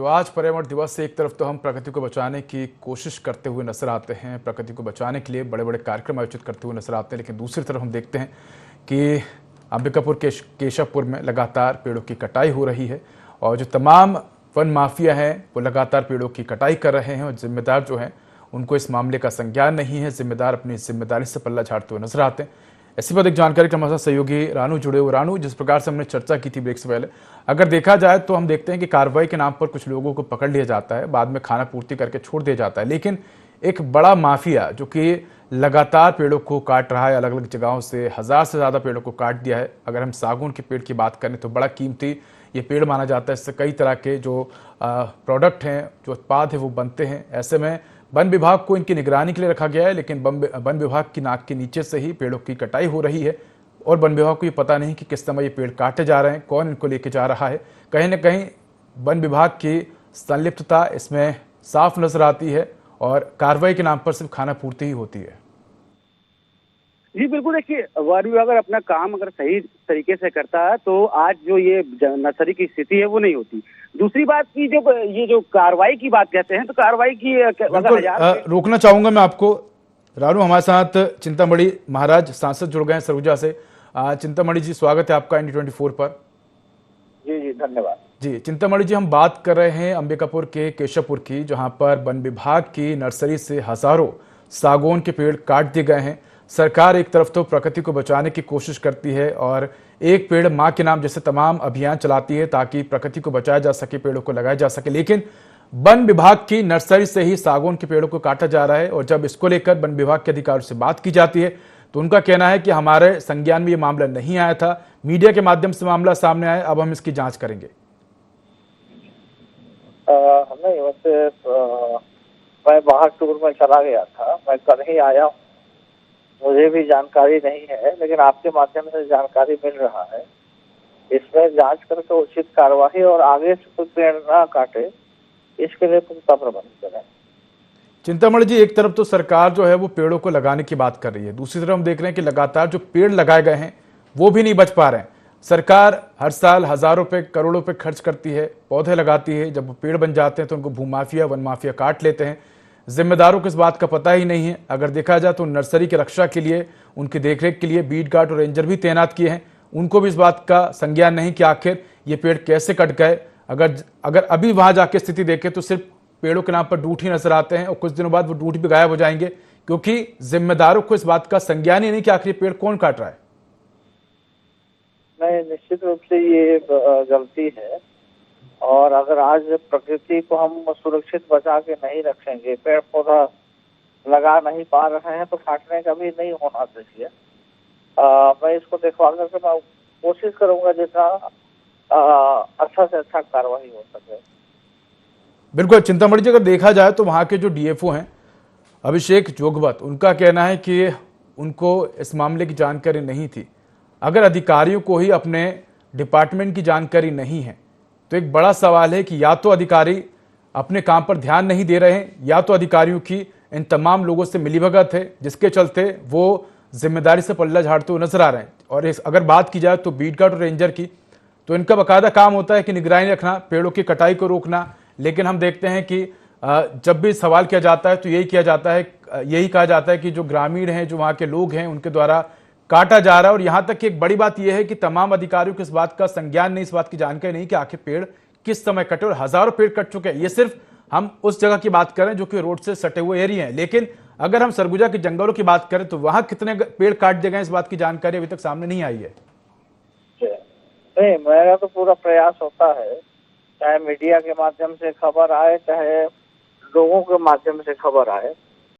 आज पर्यावरण दिवस से एक तरफ तो हम प्रकृति को बचाने की कोशिश करते हुए नजर आते हैं, प्रकृति को बचाने के लिए बड़े बड़े कार्यक्रम आयोजित करते हुए नजर आते हैं, लेकिन दूसरी तरफ हम देखते हैं कि अंबिकापुर के केशवपुर में लगातार पेड़ों की कटाई हो रही है और जो तमाम वन माफिया हैं वो लगातार पेड़ों की कटाई कर रहे हैं और जिम्मेदार जो हैं उनको इस मामले का संज्ञान नहीं है। जिम्मेदार अपनी जिम्मेदारी से पल्ला झाड़ते हुए नजर आते हैं। इसी पर एक जानकारी के हमारे साथ सहयोगी रानू जुड़े हुए। रानू, जिस प्रकार से हमने चर्चा की थी ब्रेक से पहले, अगर देखा जाए तो हम देखते हैं कि कार्रवाई के नाम पर कुछ लोगों को पकड़ लिया जाता है, बाद में खाना पूर्ति करके छोड़ दिया जाता है, लेकिन एक बड़ा माफिया जो कि लगातार पेड़ों को काट रहा है, अलग अलग जगहों से 1000 से ज़्यादा पेड़ों को काट दिया है। अगर हम सागौन के पेड़ की बात करें तो बड़ा कीमती ये पेड़ माना जाता है, इससे कई तरह के जो प्रोडक्ट हैं, जो उत्पाद हैं वो बनते हैं। ऐसे में वन विभाग को इनकी निगरानी के लिए रखा गया है, लेकिन वन विभाग की नाक के नीचे से ही पेड़ों की कटाई हो रही है और वन विभाग को ये पता नहीं कि किस समय ये पेड़ काटे जा रहे हैं, कौन इनको लेके जा रहा है। कहीं ना कहीं वन विभाग की संलिप्तता इसमें साफ नजर आती है और कार्रवाई के नाम पर सिर्फ खाना पूर्ति ही होती है। जी बिल्कुल, देखिए वन विभाग अगर अपना काम अगर सही तरीके से करता है तो आज जो ये नर्सरी की स्थिति है वो नहीं होती। दूसरी बात की जो कार्रवाई की बात कहते हैं तो कार्रवाई की रोकना चाहूंगा मैं आपको। रानू, हमारे साथ चिंतामणि महाराज सांसद जुड़ गए हैं सरगुजा से। चिंतामणि जी, स्वागत है आपका India24 पर। जी जी, धन्यवाद जी। चिंतामणि जी, हम बात कर रहे हैं अंबिकापुर के केशवपुर की, जहां पर वन विभाग की नर्सरी से हजारों सागौन के पेड़ काट दिए गए हैं। सरकार एक तरफ तो प्रकृति को बचाने की कोशिश करती है और एक पेड़ मां के नाम जैसे तमाम अभियान चलाती है ताकि प्रकृति को बचाया जा सके, पेड़ों को लगाया जा सके, लेकिन वन विभाग की नर्सरी से ही सागौन के पेड़ों को काटा जा रहा है। और जब इसको लेकर वन विभाग के अधिकारियों से बात की जाती है तो उनका कहना है कि हमारे संज्ञान में ये मामला नहीं आया था, मीडिया के माध्यम से मामला सामने आया, अब हम इसकी जांच करेंगे। नहीं, वैसे मैं बाहर टूर में चला गया था, मैं कल ही आया हूँ, मुझे भी जानकारी नहीं है, लेकिन आपके माध्यम से जानकारी मिल रहा है। इसमें जांच करके उचित कार्रवाई और आगे से कोई पेड़ ना काटे इसके लिए पुख्ता प्रबंध करें। चिंतामणि जी, एक तरफ तो सरकार जो है वो पेड़ों को लगाने की बात कर रही है, दूसरी तरफ हम देख रहे हैं कि लगातार जो पेड़ लगाए गए हैं वो भी नहीं बच पा रहे हैं। सरकार हर साल हजारों रुपए करोड़ों रुपए खर्च करती है, पौधे लगाती है, जब वो पेड़ बन जाते हैं तो उनको भूमाफिया वन माफिया काट लेते हैं। जिम्मेदारों को इस बात का पता ही नहीं है। अगर देखा जाए तो नर्सरी की रक्षा के लिए, उनकी देखरेख के लिए बीट गार्ड और रेंजर भी तैनात किए हैं, उनको भी इस बात का संज्ञान नहीं कि आखिर ये पेड़ कैसे कट गए। अगर अभी वहां जाके स्थिति देखें तो सिर्फ पेड़ों के नाम पर डूट ही नजर आते हैं और कुछ दिनों बाद वो डूट भी गायब हो जाएंगे, क्योंकि जिम्मेदारों को इस बात का संज्ञान ही नहीं कि आखिर पेड़ कौन काट रहा है। नहीं, निश्चित रूप से ये गलती है और अगर आज प्रकृति को हम सुरक्षित बचा के नहीं रखेंगे, पेड़ पौधा लगा नहीं पा रहे हैं तो काटने का भी नहीं होना चाहिए। मैं इसको देखवा करके मैं कोशिश करूंगा जितना अच्छा से अच्छा कार्रवाई हो सके। बिल्कुल चिंतामणि जी, अगर देखा जाए तो वहां के जो डीएफओ हैं अभिषेक जोगवत, उनका कहना है कि उनको इस मामले की जानकारी नहीं थी। अगर अधिकारियों को ही अपने डिपार्टमेंट की जानकारी नहीं है तो एक बड़ा सवाल है कि या तो अधिकारी अपने काम पर ध्यान नहीं दे रहे हैं या तो अधिकारियों की इन तमाम लोगों से मिलीभगत है, जिसके चलते वो जिम्मेदारी से पल्ला झाड़ते हुए नजर आ रहे हैं। और अगर बात की जाए तो बीट गार्ड और रेंजर की, तो इनका बाकायदा काम होता है कि निगरानी रखना, पेड़ों की कटाई को रोकना, लेकिन हम देखते हैं कि जब भी सवाल किया जाता है तो यही कहा जाता है कि जो ग्रामीण हैं, जो वहाँ के लोग हैं, उनके द्वारा काटा जा रहा है। और यहां तक कि एक बड़ी बात यह है कि तमाम अधिकारियों को इस बात का संज्ञान नहीं, इस बात की जानकारी नहीं कि आखिर पेड़ किस समय कटे, और हजारों पेड़ कट चुके हैं। ये सिर्फ हम उस जगह की बात करें जो कि रोड से सटे हुए एरिया हैं, लेकिन अगर हम सरगुजा के जंगलों की बात करें तो वहां कितने पेड़ काट दिए गए, इस बात की जानकारी अभी तक सामने नहीं आई है। नहीं, मेरा तो पूरा प्रयास होता है, चाहे मीडिया के माध्यम से खबर आए, चाहे लोगों के माध्यम से खबर आए,